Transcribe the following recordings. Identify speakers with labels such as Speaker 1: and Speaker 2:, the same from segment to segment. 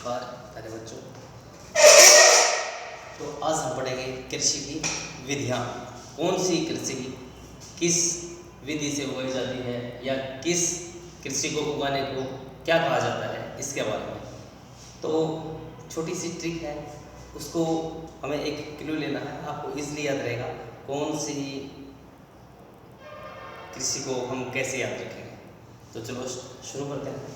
Speaker 1: नमस्कार प्यारे बच्चों। तो आज हम पढ़ेंगे कृषि की विधियाँ। कौन सी कृषि किस विधि से उगाई जाती है या किस कृषि को उगाने को क्या कहा जाता है, इसके बारे में। तो छोटी सी ट्रिक है, उसको हमें एक क्लू लेना है। आपको इजीली याद रहेगा कौन सी कृषि को हम कैसे याद रखेंगे। तो चलो शुरू करते हैं।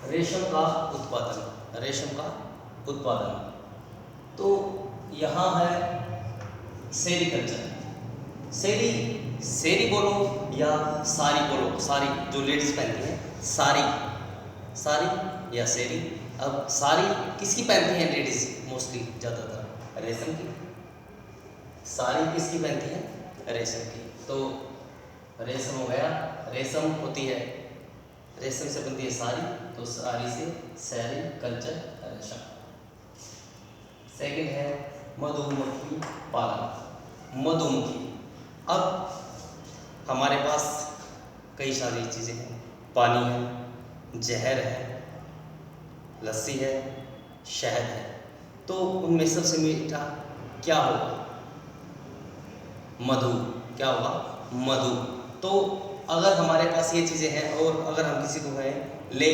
Speaker 1: रेशम का उत्पादन, रेशम का उत्पादन। तो यहाँ है सेरीकल्चर। सेरी बोलो या साड़ी बोलो, साड़ी जो लेडीज पहनती हैं, साड़ी या सेरी। अब साड़ी किसकी पहनती हैं लेडीज मोस्टली, ज़्यादातर रेशम की। साड़ी किसकी पहनती है, रेशम की। तो रेशम हो गया, रेशम होती है, रेशम से बनती है साड़ी, तो साड़ी से सेरीकल्चर रेशम। सेकंड है मधुमक्खी पालन, मधुमक्खी। अब हमारे पास कई सारी चीज़ें हैं, पानी है, जहर है, लस्सी है, शहद है। तो उनमें सबसे मीठा क्या होगा, मधु। क्या होगा, मधु। तो अगर हमारे पास ये चीज़ें हैं और अगर हम किसी को कहें ले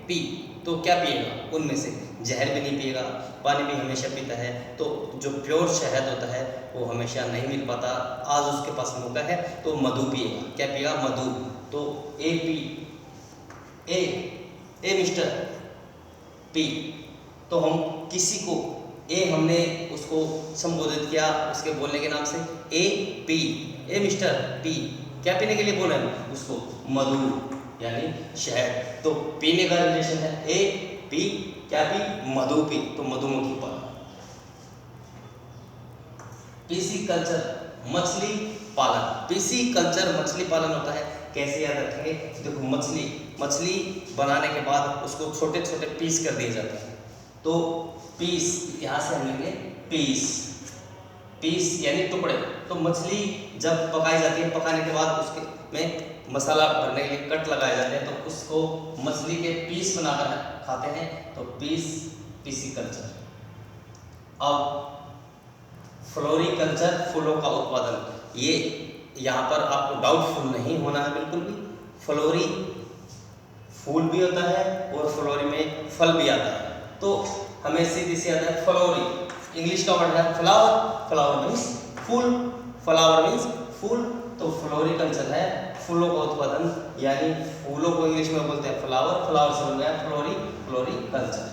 Speaker 1: पी, तो क्या पिएगा, उनमें से जहर भी नहीं पिएगा, पानी भी हमेशा पीता है। तो जो प्योर शहद होता है वो हमेशा नहीं मिल पाता, आज उसके पास मौका है तो मधु पिएगा। क्या पिएगा, मधु। तो ए मिस्टर पी। तो हम किसी को हमने उसको संबोधित किया उसके बोलने के नाम से, ए मिस्टर पी। क्या पीने के लिए बोला है उसको, मधु यानी शहद। तो पीने का रिलेशन है ए पी, क्या पी, मधु पी। तो मधुमक्खी पालन। पिसीकल्चर, मछली पालन। पिसीकल्चर मछली पालन होता है। कैसे याद रखेंगे, देखो मछली बनाने के बाद उसको छोटे छोटे पीस कर दिए जाते हैं। तो पीस, यहाँ से हम लेंगे पीस यानी टुकड़े। तो मछली जब पकाई जाती है, पकाने के बाद उसके में मसाला भरने के लिए कट लगाए जाते हैं, तो उसको मछली के पीस बनाकर खाते हैं। तो पिसीकल्चर। अब फ्लोरिकल्चर, फूलों का उत्पादन। ये यहाँ पर आपको डाउटफुल नहीं होना है बिल्कुल भी। फ्लोरी फूल भी होता है और फ्लोरी में फल भी आता है। तो हमें सीधी सी आता है फ्लोरी, इंग्लिश का वर्ड है फ्लावर मीन्स फूल, फ्लावर मीन्स फूल। तो फ्लोरिकल्चर है फूलों का उत्पादन, यानी फूलों को इंग्लिश में बोलते हैं फ्लावर से बन गया फ्लोरिकल्चर।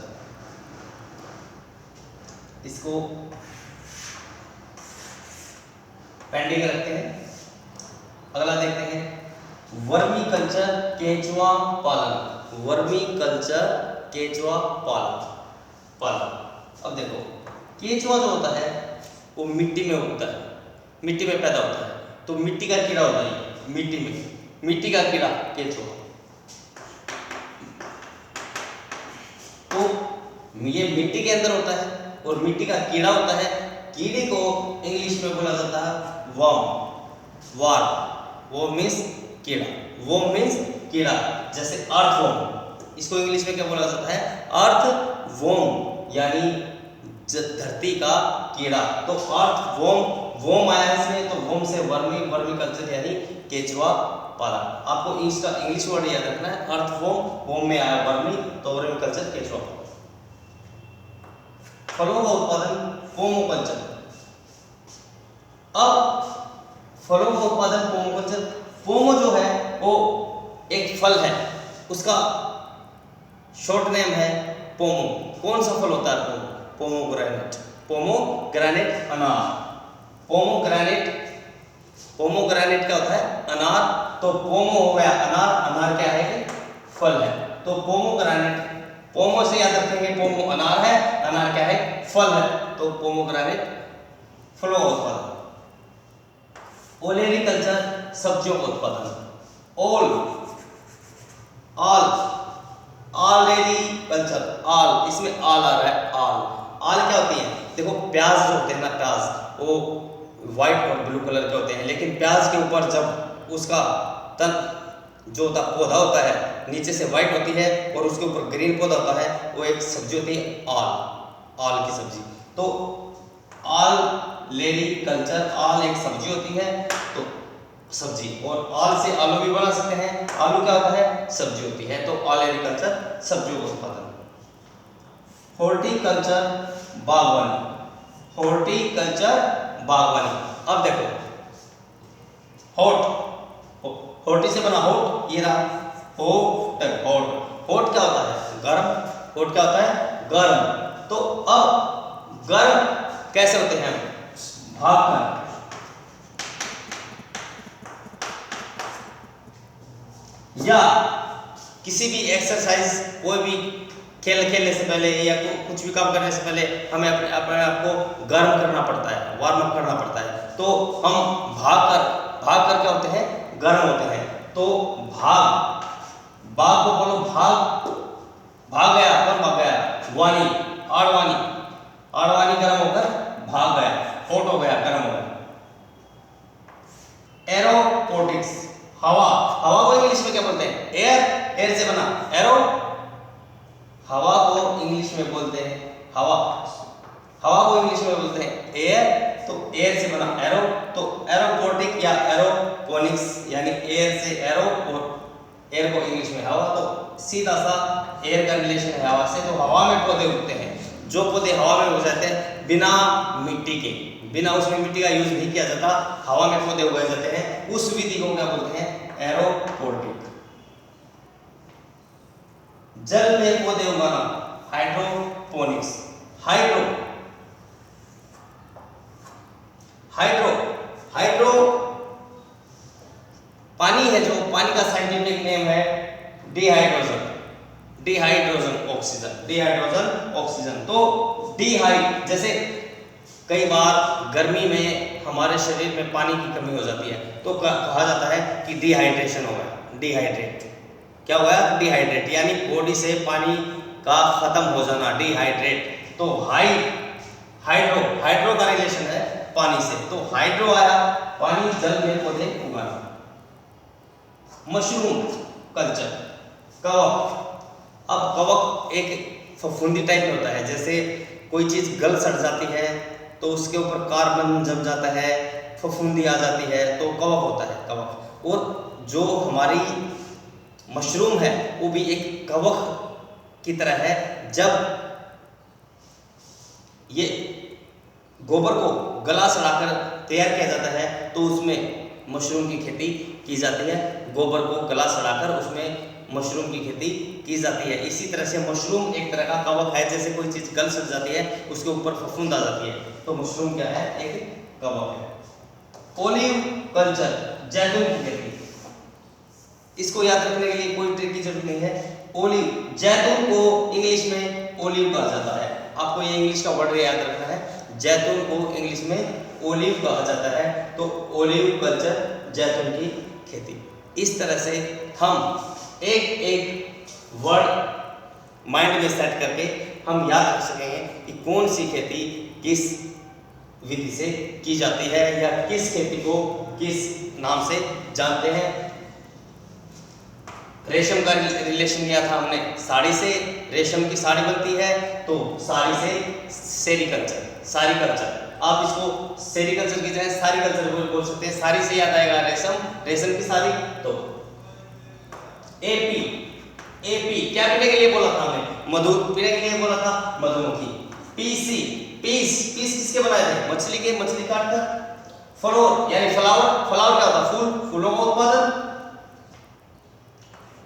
Speaker 1: इसको पेंडिंग रखते हैं। अगला देखते हैं वर्मी कल्चर, केंचुआ पालन। वर्मी कल्चर, केंचुआ पालन। अब देखो केंचुआ जो होता है वो मिट्टी में उगता है, मिट्टी में पैदा होता है। तो मिट्टी का कीड़ा होता है, मिट्टी का कीड़ा केंचुआ। तो ये मिट्टी के अंदर होता है और मिट्टी का कीड़ा होता है। कीड़े को इंग्लिश में बोला जाता है वर्म, वो मीन्स कीड़ा, वो मीन्स कीड़ा। जैसे अर्थवर्म, इसको इंग्लिश में क्या बोला जाता है, अर्थवर्म यानी धरती का कीड़ा। तो अर्थवर्म आया इसमें, तो वर्म से वर्मी कल्चर यानी केंचुआ पालन। आपको इसका इंग्लिश वर्ड याद रखना है, अर्थवर्म में आया वर्मी, तो वर्मी कल्चर केंचुआ पालन। फलों का उत्पादन, पोमोकल्चर। अब फलों का उत्पादन पोमोकल्चर। पोमो जो है वो एक फल है, उसका शॉर्ट नेम है पोमो। कौन सा फल होता है पोमोग्रेनेट, अनार। पोमोग्रेनेट क्या होता है, अनार। तो पोमो हो गया अनार क्या है, फल है। तो पोमोग्रेनेट, पोमो से याद रखेंगे, पोमो अनार है, अनार क्या है, फल है। तो पोमोग्रेनेट फलों का उत्पादन। ओलेरीकल्चर, सब्जियों का उत्पादन। ओलेरीकल्चर, इसमें आल आ रहा है, आल क्या होती है, देखो प्याज जो होते हैं ना, प्याज वो व्हाइट और ब्लू कलर के होते हैं, लेकिन प्याज के ऊपर जब उसका तन जो पौधा होता है नीचे से व्हाइट होती है और उसके ऊपर ग्रीन पौधा होता है, वो एक सब्जी होती है आल की सब्जी। तो आल लेरी कल्चर, आल एक सब्जी होती है तो सब्जी, और आल से आलू भी बना सकते हैं, आलू क्या होता है सब्जी होती है, तो आल एग्रीकल्चर सब्जियों का उत्पादन। हॉर्टिकल्चर बागवानी, हॉर्टिकल्चर बागवानी। अब देखो होटी से बना होट, ये रहा होट, होट क्या होता है गर्म, होट क्या होता है गर्म। तो अब गर्म कैसे होते हैं, भागकर, या किसी भी एक्सरसाइज, कोई भी खेल खेलने से पहले या कुछ भी काम करने से पहले हमें अपने आप को गर्म करना पड़ता है, वार्म अप करना पड़ता है। तो हम भागकर क्या होते हैं गर्म होते हैं। तो बाघ को बोलो भाग गया, कौन भाग गया, वानी, आड़वानी गर्म होकर भाग गया, हॉट हो गया, गर्म हो गया। एरोपोटिक्स, हवा को इंग्लिश में क्या बोलते हैं, एयर से बना एरो, हवा को इंग्लिश में बोलते हैं हवा को इंग्लिश में बोलते हैं एयर, तो एयर से बना एरो। तो एरोपोटिक या एरोपोनिक्स यानी एयर से एरो और एयर को इंग्लिश में हवा, तो सीधा सा एयर का रिलेशन है हवा से। तो हवा में पौधे उगते हैं, जो पौधे हवा में उग जाते हैं बिना मिट्टी के, बिना उसमें मिट्टी का यूज नहीं किया जाता, हवा में पौधे उगाए जाते हैं, उस विधि को क्या बोलते हैं एरोपोटिक। जल में पौधे उगाना हाइड्रोपोनिक्स। हाइड्रो पानी है, जो पानी का साइंटिफिक नेम है डिहाइड्रोजन ऑक्सीजन। तो जैसे कई बार गर्मी में हमारे शरीर में पानी की कमी हो जाती है, तो कहा जाता है कि डिहाइड्रेशन हो गया, क्या हुआ डिहाइड्रेट, यानी बॉडी से पानी का खत्म हो जाना, डिहाइड्रेट। तो हाइड्रो का रिलेशन है पानी से, तो हाइड्रो आया पानी, जल में पौधे उगाना। मशरूम कल्चर, कवक। अब कवक एक फफूंदी टाइप में होता है, जैसे कोई चीज गल सड़ जाती है तो उसके ऊपर कार्बन जम जाता है, फफूंदी आ जाती है, तो कवक होता है कवक। और जो हमारी मशरूम है वो भी एक कवक की तरह है। जब ये गोबर को गला सड़ाकर तैयार किया जाता है तो उसमें मशरूम की खेती की जाती है, गोबर को गला सड़ाकर उसमें मशरूम की खेती की जाती है। इसी तरह से मशरूम एक तरह का कवक है, जैसे कोई चीज गल सड़ जाती है उसके ऊपर फफूंद आ जाती है, तो मशरूम क्या है एक कवक है। ओलिव कल्चर, जैतून की खेती। इसको याद रखने के लिए कोई ट्रिक की जरूरत नहीं है। ओलिव, जैतून को इंग्लिश में ओलिव कहा जाता है, आपको ये इंग्लिश का वर्ड याद रखना है, जैतून को इंग्लिश में ओलिव कहा जाता है। तो ओलिव कल्चर, जैतून की खेती। इस तरह से हम एक वर्ड माइंड में सेट करके हम याद रख सकेंगे कि कौन सी खेती किस विधि से की जाती है, या किस खेती को किस नाम से जानते हैं। रेशम का रिलेशन लिया था हमने साड़ी से, रेशम की साड़ी बनती है, तो साड़ी से सेरीकल्चर। आप इसको सेरीकल्चर की जगह सारीकल्चर बोल सकते हैं, साड़ी से याद आएगा रेशम की साड़ी। तो एपी क्या पीने के लिए बोला था हमने, मधु पीने के लिए बोला था, मधुमक्खी। पीस किसके बनाए थे, मछली काटकर। फ्लोर यानी फ्लावर क्या होता है, फूलों का उत्पादन।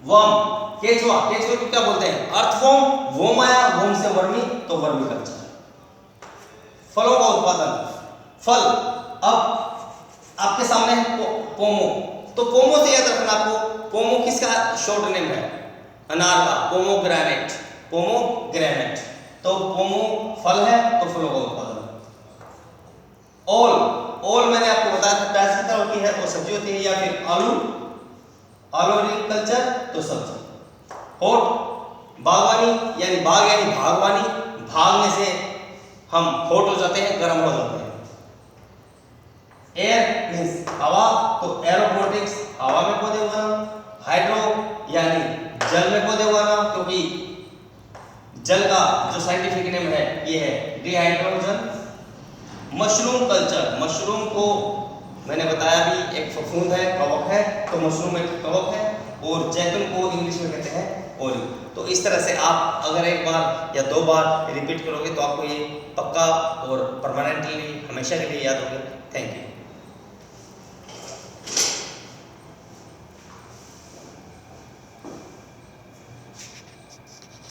Speaker 1: वर्म, केचुआ को क्या बोलते हैं, अर्थवॉर्म। वोम आया, वोम से वर्मी, तो वर्मी कल्चर। फलों का उत्पादन, फल। अब आपके सामने है पोमो, तो पोमो से याद रखना आपको, पोमो किसका शॉर्ट नेम है, अनार का, पोमोग्रेनेट। तो पोमो फल है, तो फलों का उत्पादन। ओल मैंने आपको बताया था प्याज की तरह होती है, वो सब्जी होती है, या फिर आलू कल्चर, तो सब्जी। होट, बागवानी यानी भागवानी, भागने से हम हॉट हो जाते हैं, गर्म हो जाते हैं। एयर मींस हवा, तो एरोपोटिक्स हवा में पौधे उगाना। हाइड्रो यानी ये है डिहाइड्रोजन। मशरूम कल्चर, मशरूम को मैंने बताया भी एक फफूंद है, कवक है, तो मशरूम एक कवक है। और जैतून को इंग्लिश में कहते हैं ओलिव। तो इस तरह से आप अगर एक बार या 2 बार रिपीट करोगे तो आपको ये पक्का और परमानेंटली हमेशा के लिए याद होगा। Thank you.